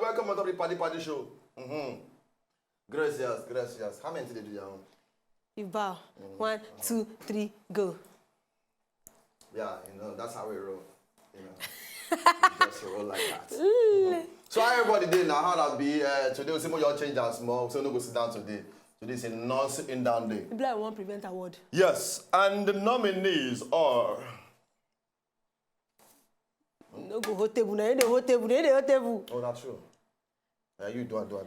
welcome on top of the Paddy show. Gracias. How many did you do? You bow. 1, 2, 3, go. Yeah, that's how we roll. Just roll like that. So how everybody did now? How that be? Today we see more y'all change and small, so no go sit down today. Today is a non-sitting down day. People I want prevent award. Yes, and the nominees are. No go hot table. Oh, that's true. You do.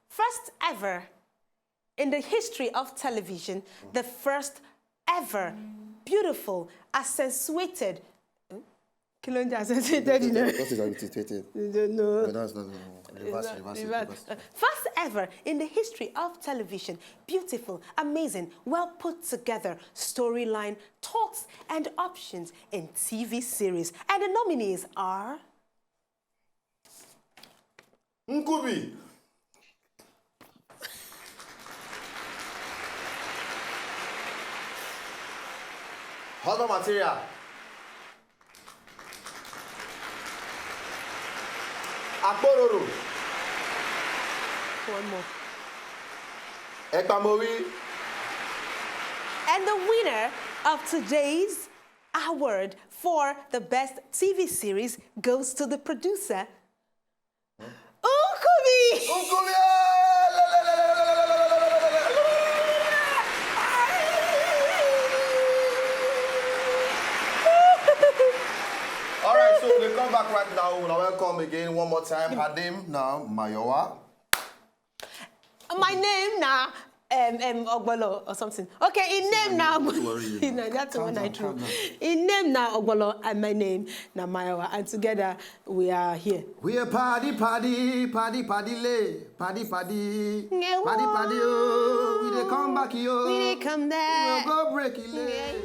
First ever in the history of television, the first ever beautiful, accentuated. Kilonja accentuated, you know. What is accentuated? No. That's not. Reverse. First ever in the history of television, beautiful, amazing, well put together storyline, thoughts, and options in TV series. And the nominees are Nkubi. Other material. Akpororo. one more. Ekpamori. And the winner of today's award for the best TV series goes to the producer, Nkubi. Nkubi. All right, so we come back right now. We'll welcome again one more time. Her name now, Mayowa. My name now, Ogbolo or something. Okay, in name now, that's the one I drew. In name now, Ogbolo, and my name now, Mayowa, and together we are here. We are paddy, lay, paddy, oh. We dey come back, yo. We dey come there. We'll go break it, lay.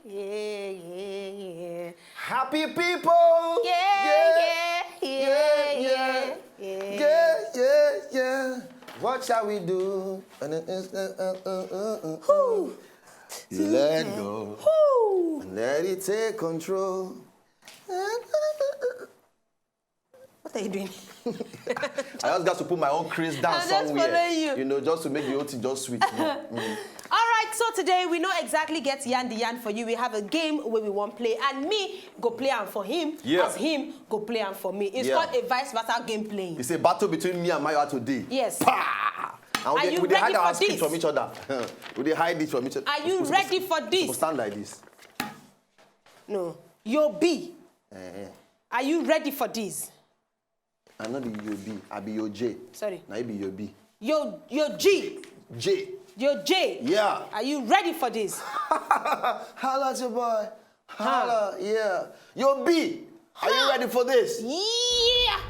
Yeah. Happy people! Yeah. What shall we do? Let go. Let it take control. What are you doing? I just got to put my own craze down I'm just somewhere. following you. Just to make the whole thing just sweet. All right, so today we know exactly get yarn for you. We have a game where we want play, and me go play and for him, as him go play and for me. It's called a vice versa game playing. It's a battle between me and Mayowa today. Yes. Pah! Are you we ready hide our for script this? from each other. We hide it from each other. Are you ready for this? We'll stand like this. No. Yo B. Are you ready for this? I'm not the Yo B. I be Yo J. Sorry. Now you be Yo B. Yo G. J. Yo J. Yeah. Are you ready for this? Holla at your boy. Holla. Yeah. Yo B. Are you ready for this? Yeah.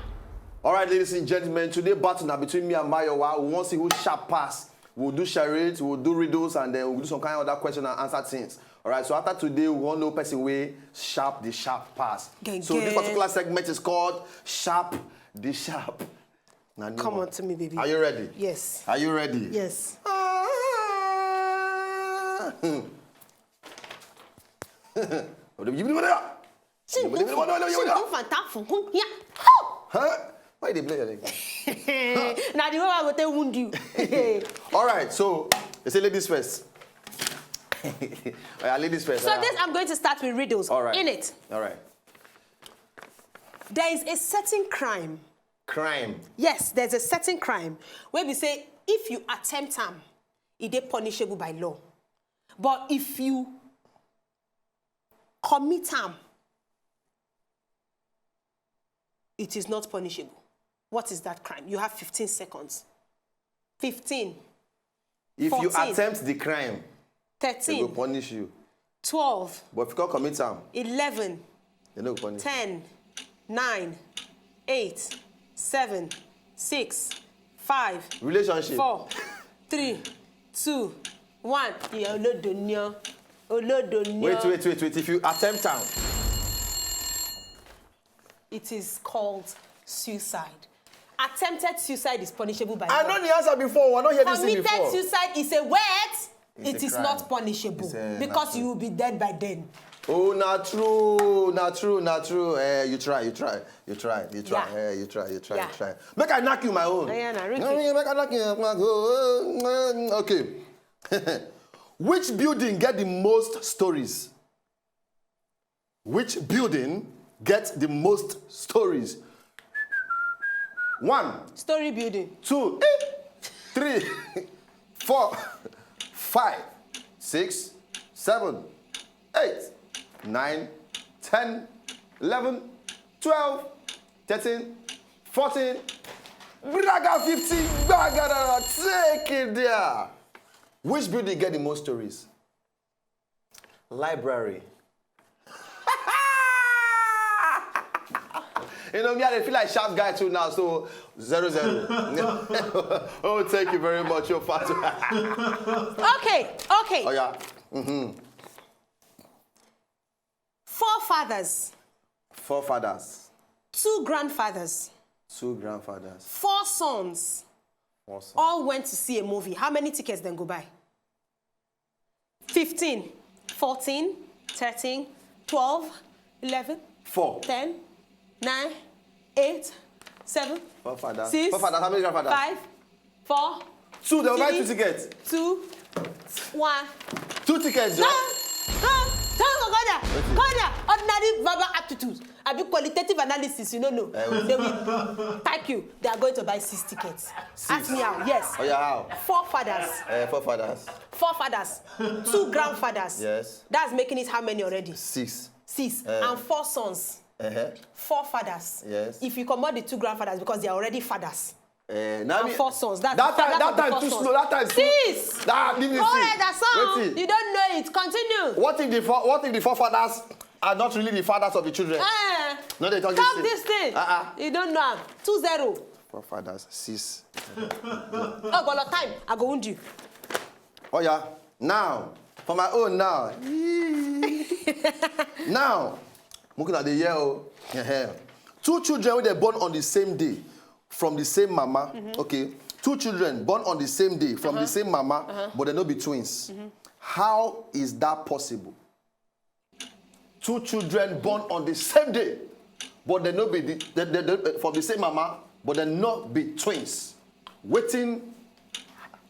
All right, ladies and gentlemen, today battle now between me and Mayowa. We want to see who sharp pass. We'll do charades, we'll do riddles, and then we'll do some kind of other question and answer things. All right, so after today, we want to know person way sharp the sharp pass. So this particular segment is called Sharp the Sharp. Now, Come on to me, baby. Are you ready? Yes. Are you ready? Yes. Huh? Why they play your leg? Now the way I will tell wound you. All right, so let's say ladies first. Ladies first. So this I'm going to start with riddles. All right. In it. All right. There is a certain crime. Crime. Yes, there's a certain crime where we say if you attempt harm, it is punishable by law. But if you commit harm, it is not punishable. What is that crime? You have 15 seconds. 15. If 14, you attempt the crime, 13. they will punish you. 12. But if you can't commit harm, 11. they don't punish you. 10. 9. 8. 7. 6. 5. Relationship. 4. 3. 2. 1. Wait. If you attempt harm, it is called suicide. Attempted suicide is punishable by law. I know the answer before. I don't hear this thing before. Committed suicide is a word. it is not punishable because you will be dead by then. Oh, not true. You try. Yeah. You try. Make I knock you my own. Yeah, Make I knock you. Okay. Which building get the most stories? Which building gets the most stories? 1. Story building. 2, 3, 4, 5, 6, 7, 8, 9, 10, 11, 12, 13, 14, Braga 15, Braga, take it there. Which building get the most stories? Library. You know, me, I feel like sharp guy too now, so 0-0. Oh, thank you very much, your father. Okay. Oh, yeah. Forefathers. 2 grandfathers. 2 grandfathers. 4 sons. 4 sons. All went to see a movie. How many tickets then go by? 15, 14, 13, 12, 11, 4. 10, 9, 8, 7, 4 6, fathers. How many grandfathers? 5, 4, 2. They will buy 3, 2 tickets. 2, 1. 2 tickets, Joe. Ordinary verbal aptitude. I be qualitative analysis, you don't know. They will thank you. They are going to buy 6 tickets. 6. Ask me how. Yes. Oh, yeah, how? 4 fathers. 4 fathers. 4 fathers. 2 grandfathers. Yes. That's making it how many already? 6. 6. And 4 sons. 4 fathers. Yes. If you combine the 2 grandfathers because they are already fathers. And 4 sons. That time too slow. That time 6. All right, that's all. You don't know it. Continue. What if the 4 fathers are not really the fathers of the children? No, they don't. Count this thing. You don't know. 2-0. 4 fathers. 6. Oh, but time. I go wound you. Oh yeah. Now, for my own now. Now, looking at the year. 2 children when they born on the same day. From the same mama, okay? 2 children born on the same day from the same mama, but they no be twins. How is that possible? 2 children born on the same day, but they no be from the same mama, but they not be twins. Waiting,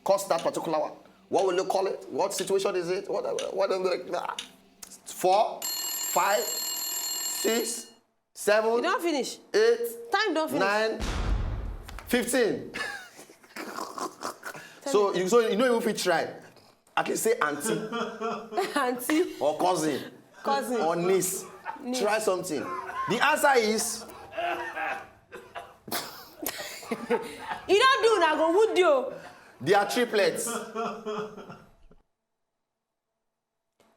cause that particular one. What will you call it? What situation is it? What 4, 5, 6, 7. You don't finish. 8. Time don't finish. 9. 15. So you know if we try, I can say auntie. Auntie. Or cousin. Or niece. Try something. The answer is. You don't do now, go would you? They are triplets.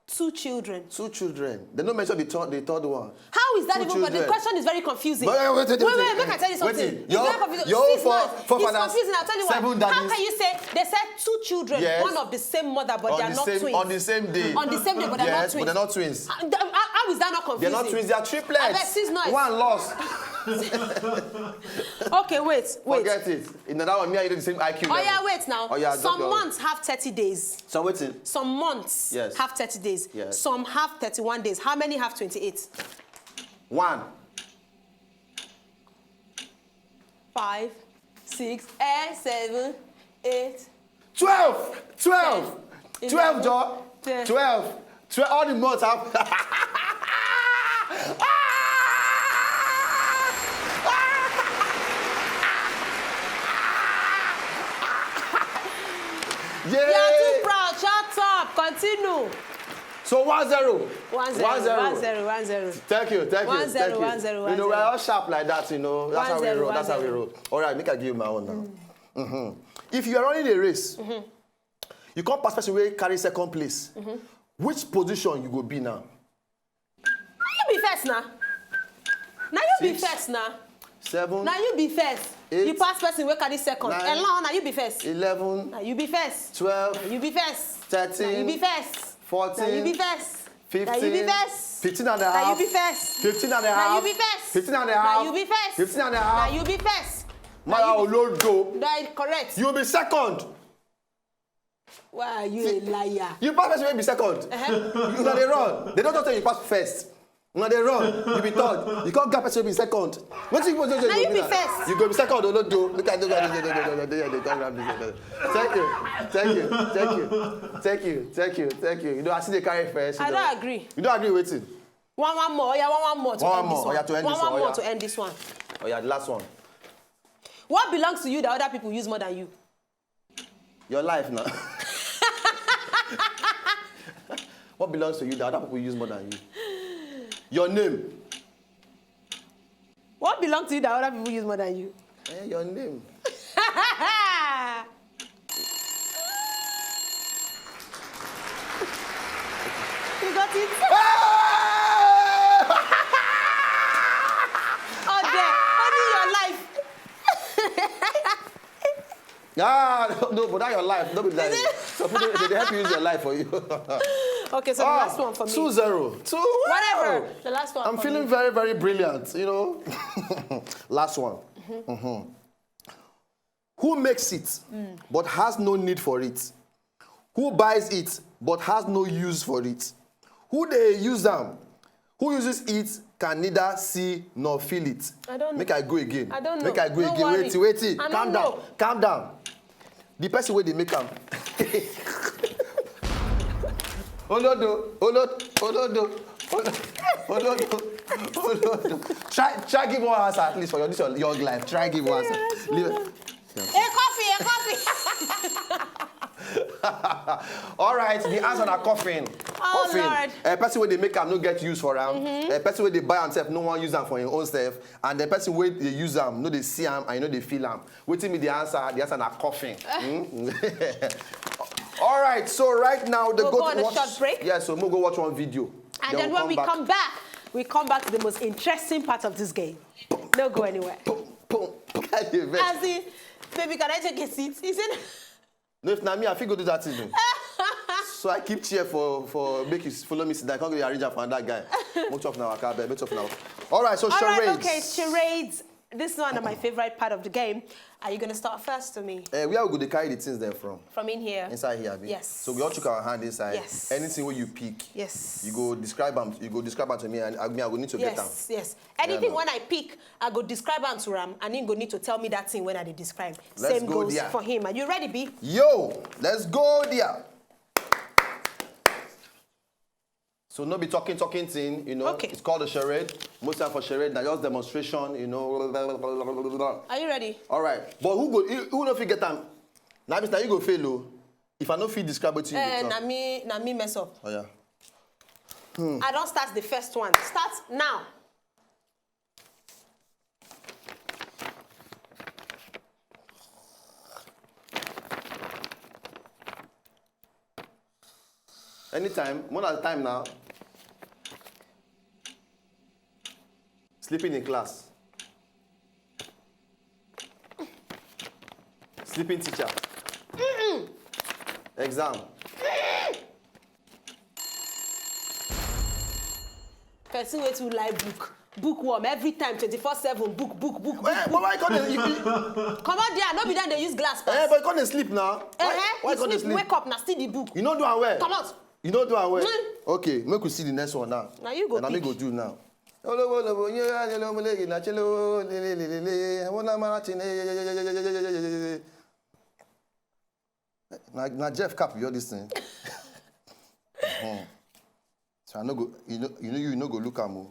2 children. 2 children. They don't mention the third one. How is that 2 even? children. But the question is very confusing. Wait, make I tell you something. It's very confusing. It's confusing. I'll tell you why. How can you say they said 2 children, yes, one of the same mother, but they are not twins? On the same day. On the same day, but they're not twins. But they're not twins. How is that not confusing? They're not twins. They are triplets. One lost. Okay, wait. Forget it. In that one, me and you do the same IQ. Oh yeah, wait now. Oh, yeah, some months have 30 days. So waiting. Some months have 30 days. Yes. Some have 31 days. How many have 28? 1. 5, 6, 7, 8. 12. 12. 10, 12, Joe. 10. 12. All the months have. Yeah. You are too proud. Shut up. Continue. So 1-0. 1-0. Thank you. 1-0. You know, we're all sharp like that, you know. That's how we roll. That's how we roll. All right, make I give you my own now. If you are running a race, you can't pass person where carry second place. Which position you go be now? You be first now. Now you be first now. 7. Now you be first. 8. You pass person where carry second. 9. Now you be first. 11. Now you be first. 12. Now you be first. 13. Now you be first. 14. Now you be first. 15. Now you be first. 15 and a half. Now you be first. 15 and a half. Now you be first. 15 and a half. Now you be first. 15 and a half. Now you be first. My Olodo. That is correct. You will be second. Why are you a liar? You pass first, you be second. You know they run. They don't tell you pass first. No, they run. You be third. You can't get person be second. What you Now you be first. You go be second. Don't do. Look at Thank you. You know I see the carry first. I don't agree. You don't agree with it? One more. Yeah, one more to end this one. Oh, yeah, to end this one. One more to end this one. Oh yeah, the last one. What belongs to you that other people use more than you? Your life now. What belongs to you that other people use more than you? Your name. What belongs to you that other people use more than you? Your name. You got it? Oh, there. Only your life. No, but that's your life. Don't be like so people they help you use your life for you. Okay, so the last one for me. 2-0. Whatever. The last one. I'm feeling very, very brilliant, you know. Last one. Who makes it but has no need for it? Who buys it but has no use for it? Who they use them? Who uses it can neither see nor feel it. I don't know. Make I go again. I don't know. Make I go again. Worry. Wait. Calm down. Calm down. The person where they make them. Olodo. Try give one answer at least for this your young life. Try give one answer. A coffee. All right, the answer na coffin. Oh, Coffin. Lord. A person where they make am no get use for am. A person where they buy himself no one use am for him own self. And the person where they use am no they see am and no they feel am. Waiting me the answer na coffin. All right, so right now We'll go on a short break. Yeah, so we'll go watch one video. And then when we come back to the most interesting part of this game. Don't go anywhere. As in, baby, can I take a seat? He said. No, if not me, I feel go do that thing. So I keep cheer for make you follow me. So I can't go arrange for that guy. Much of now, All right, so charades. All right, okay, charades. This is one of my favorite part of the game. Are you going to start first to me? Where are we going to carry the things there from? From in here. Inside here, Abi? Yes. So we all took our hand inside. Yes. Anything where you pick. Yes. You go describe them. You go describe them to me, and I go need to get them. Yes. Anything when I pick, I go describe them to Ram, and he go need to tell me that thing when I describe. Let's Same go goes there. for him. Are you ready, B? Yo, let's go there. So no be talking thing, you know. Okay. It's called a charade. Most time for charade, now just demonstration, you know. Are you ready? All right. But who no fit get them? Now you go fail, oh. If I no fit describe it to you. Na me mess up. Oh yeah. I don't start the first one. Start now. Anytime, one at a time now. Sleeping in class. Sleeping teacher. Exam. Person way to like bookworm every time 24/7 book. But why can't you? Come on there, no be that they use glass pass. But you can't sleep now. Why you can't you sleep, sleep? wake up now, still the book. You know do I wear? Come out. You know do I wear? Mm. Okay, make we see the next one now. Now you go and I pick. go do now. Now Jeff Cap you this thing. So I no go, you no go look at me.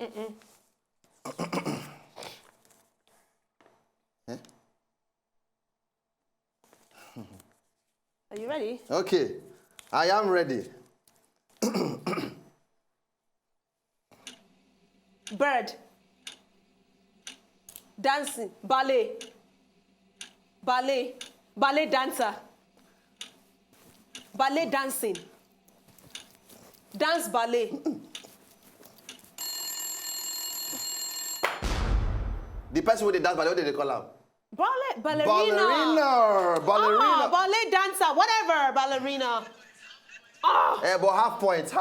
Are you ready? Okay, I am ready. Bird. Dancing. Ballet dancer. Ballet dancing. Dance ballet. The person with the dance ballet, what did they call her? Ballerina. Ballerina. Ballet dancer, whatever, ballerina. Oh. But half points.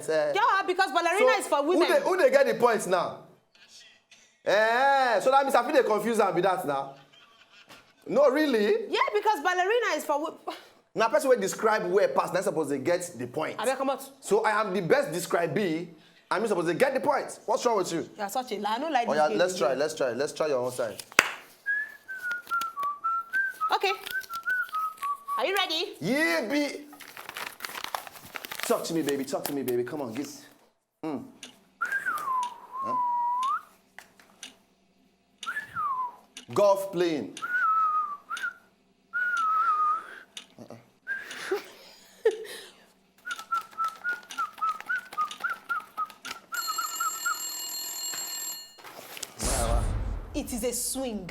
Yeah, because ballerina is for women. Who they get the points now? So that means I feel they confuse them with that now. No, really? Yeah, because ballerina is for women. Now, person will describe where pass, that's supposed to get the point. I come out. So I am the best describee. I'm supposed to get the point. What's wrong with you? You're such a lie. I don't like Oh, this yeah, game let's try. again. Let's try your own side. Okay. Are you ready? Yeah, B. Talk to me, baby. Talk to me, baby. Come on, get. Huh? Golf playing. It is a swing.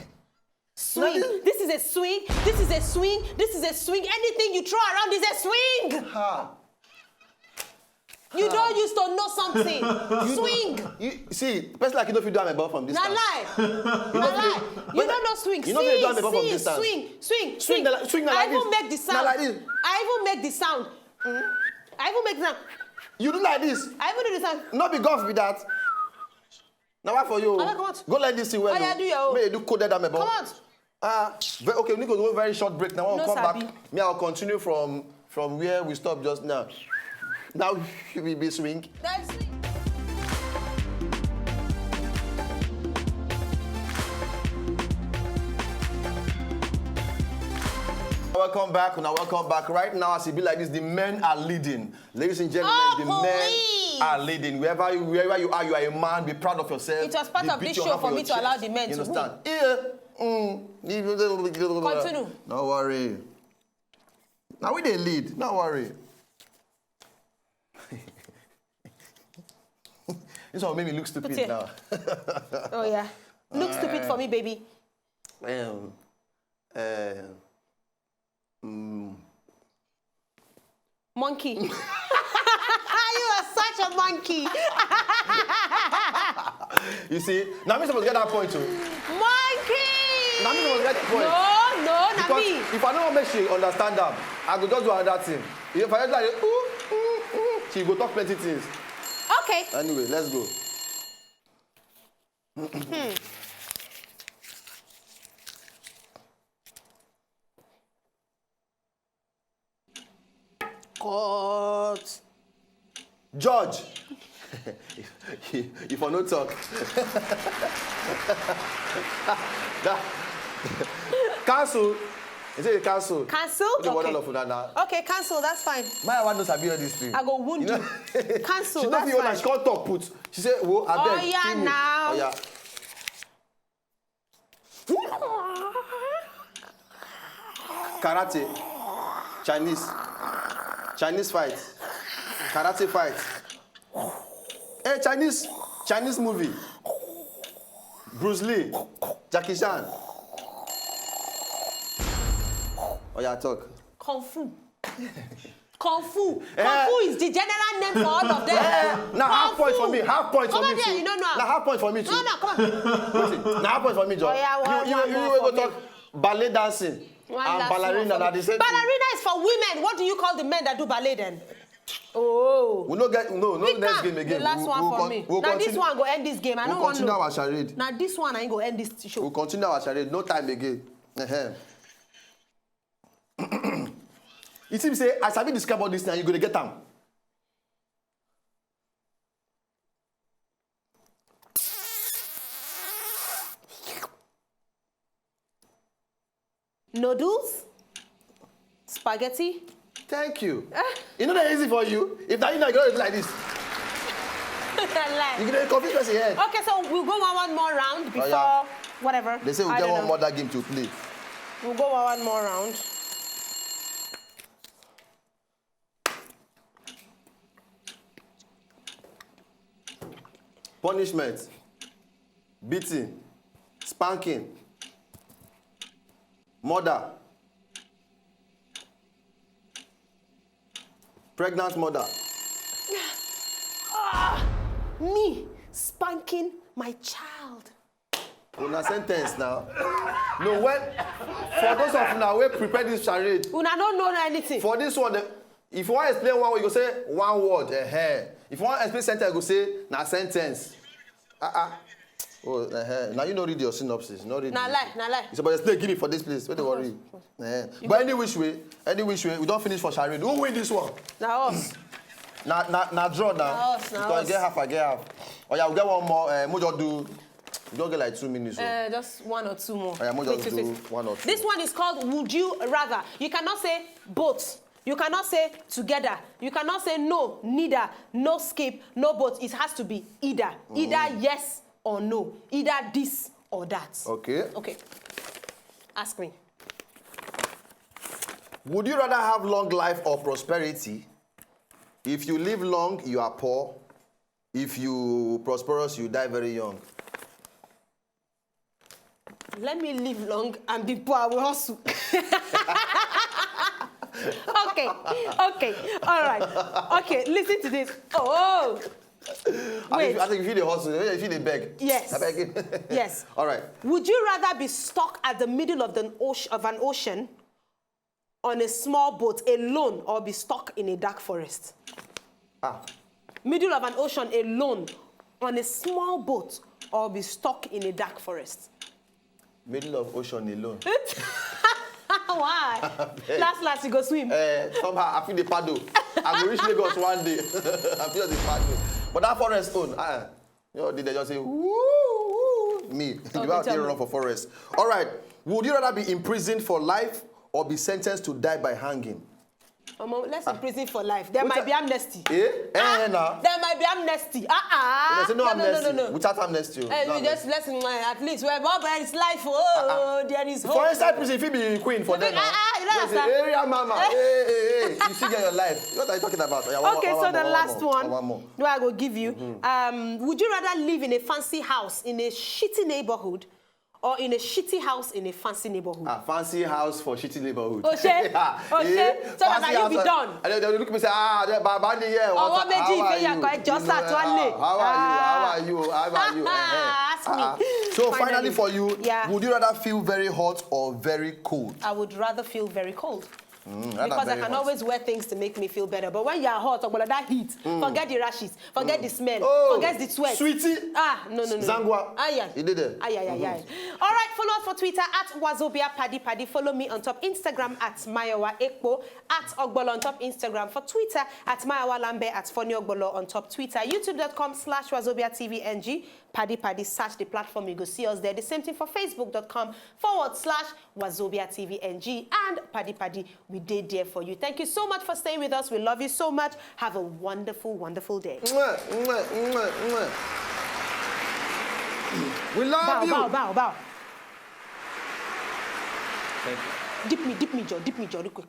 Swing. This is a swing. This is a swing. This is a swing. Anything you throw around is a swing. Ha. You don't used to know something. Swing. You see, person like you know if you do am from distance. Na lie. Na lie. You don't know swing. You know if you do am from See, distance. swing. Swing na like I this. even make the sound. Na like this. I even make the sound. I even make the sound. You do like this. I even do the sound. Not be golf with that. Now what for you? Oya, come out. Go let this thing well. Oya, do your own. May you do coded am Come out. Okay, we need to go a very short break. Now No I'll come sabi. back. Me, I'll continue from where we stopped just now. Now we be swing. That's swing. Welcome back. Now welcome back. Right now, as it be like this, the men are leading. Ladies and gentlemen, the police. men are leading. Wherever you are a man. Be proud of yourself. It was part Be of beat this your show hand for your me to chest. allow the men You to understand? Yeah. Continue. No worry. Now we they lead. No worry. This one made me look stupid it. now. Oh yeah. Look stupid for me, baby. Monkey. You are such a monkey. You see, now I'm supposed to get that point too. Monkey. Now I'm supposed to get the point. No, not Because me. if I don't make she understand them, I go just do another thing. If I just like, she go talk plenty things. Okay. Anyway, let's go. Cut. Judge. if I no talk. Cancel. Is it cancel? Cancel? What do you want Okay. all of that now? Okay, cancel. That's fine. My wife knows sabi all this thing. I go wound you. Cancel. She don't That's feel like fine. she can't talk put. She said, "Whoa, I beg." Oh, yeah, kill me." now. Oh yeah. Karate. Chinese fight. Karate fight. Hey, Chinese movie. Bruce Lee. Jackie Chan. Oh yeah, talk. Kung Fu. Kung Fu. Kung Fu is the general name for all of them. Now half point for me. Half point for Come me on here, too. you don't know. Now half point for me too. No, come on. Now half point for me, John. Oh, yeah, one you more go for talk ballet dancing One and last ballerina. one Now for the me. same thing. Ballerina is for women. What do you call the men that do ballet then? Oh. We no get no Pick next up game again. the last one for me. Now this one go end this game. I We'll don't want to continue know. our charade. Now this one I ain't go end this show. We'll continue our charade. No time again. It seems say I sabi describe all this now. You gonna get them. Noodles, spaghetti. Thank you. You know that easy for you. If that you know do like this, Like. you gonna confuse person head. Okay, so we'll go one more round before yeah. whatever. They say we'll I get don't one know. more that game to play. We'll go one more round. Punishment, beating, spanking, murder, pregnant mother. Me spanking my child. Una sentence now. No, when for those of now we prepare this charade. Una don't know anything. For this one, if you want to explain one word, you go say one word. If you want to explain sentence, you go say na sentence. Oh, now you know read your synopsis. Not read. Nah lie. You say, but stay give me for this place. Don't worry. But any which way, we don't finish for charade. Who win this one? Now us. Now draw now. Because get half, I get half. Oh yeah, we get one more. Mojo do. You don't get like 2 minutes. Just 1 or 2 more. Oh yeah, Mojo do 1 or 2. This one is called Would You Rather. You cannot say both. You cannot say together. You cannot say no, neither, no skip, no both. It has to be either. Either yes or no. Either this or that. Okay. Okay. Ask me. Would you rather have long life or prosperity? If you live long, you are poor. If you prosperous, you die very young. Let me live long and be poor. I will hustle. Okay. All right. Okay, listen to this. Oh. Wait. I think you feel the hustle. You feel the beg. Yes. I beg. Yes. All right. Would you rather be stuck at the middle of an ocean on a small boat alone or be stuck in a dark forest? Middle of an ocean alone on a small boat or be stuck in a dark forest? Middle of ocean alone. Why? Last you go swim. Somehow I feel the paddle. I will reach Lagos one day. I feel the paddle. But that forest stone, you know, did they just say, woo, me? You have to run for forest. All right. Would you rather be imprisoned for life or be sentenced to die by hanging? Let's imprison for life. There might be amnesty. There might be amnesty. There's no amnesty. No. Without amnesty. We just listen, at least where there is life. Oh, there is hope. For inside prison, if you be queen for them. There's an area mama. Hey. You still get your life. What are you talking about? Okay, so the last one. No, I will give you. Would you rather live in a fancy house in a shitty neighborhood or in a shitty house in a fancy neighborhood? Fancy house for shitty neighborhood. So that you be done. And they look at me and say, Baba, yeah. How are you? Ask me. So finally for you, would you rather feel very hot or very cold? I would rather feel very cold. Because I can always wear things to make me feel better. But when you're hot, or that heat, forget the rashes, forget the smell, forget the sweat. Sweetie. No. Zangwa. You did it. All right, follow us for Twitter at Wazobia Paddy. Follow me on top Instagram at Mayowa Ekpo, at Ogbolo on top Instagram. For Twitter at Mayowa Lambe, at Funny Ogbolo on top Twitter. YouTube.com/Wazobia TV NG. Paddy, search the platform, you go see us there. The same thing for Facebook.com/Wazobia TV NG and Paddy. We did there for you. Thank you so much for staying with us. We love you so much. Have a wonderful, wonderful day. We love you. Bow. Thank you. Dip me, Joe, real quick.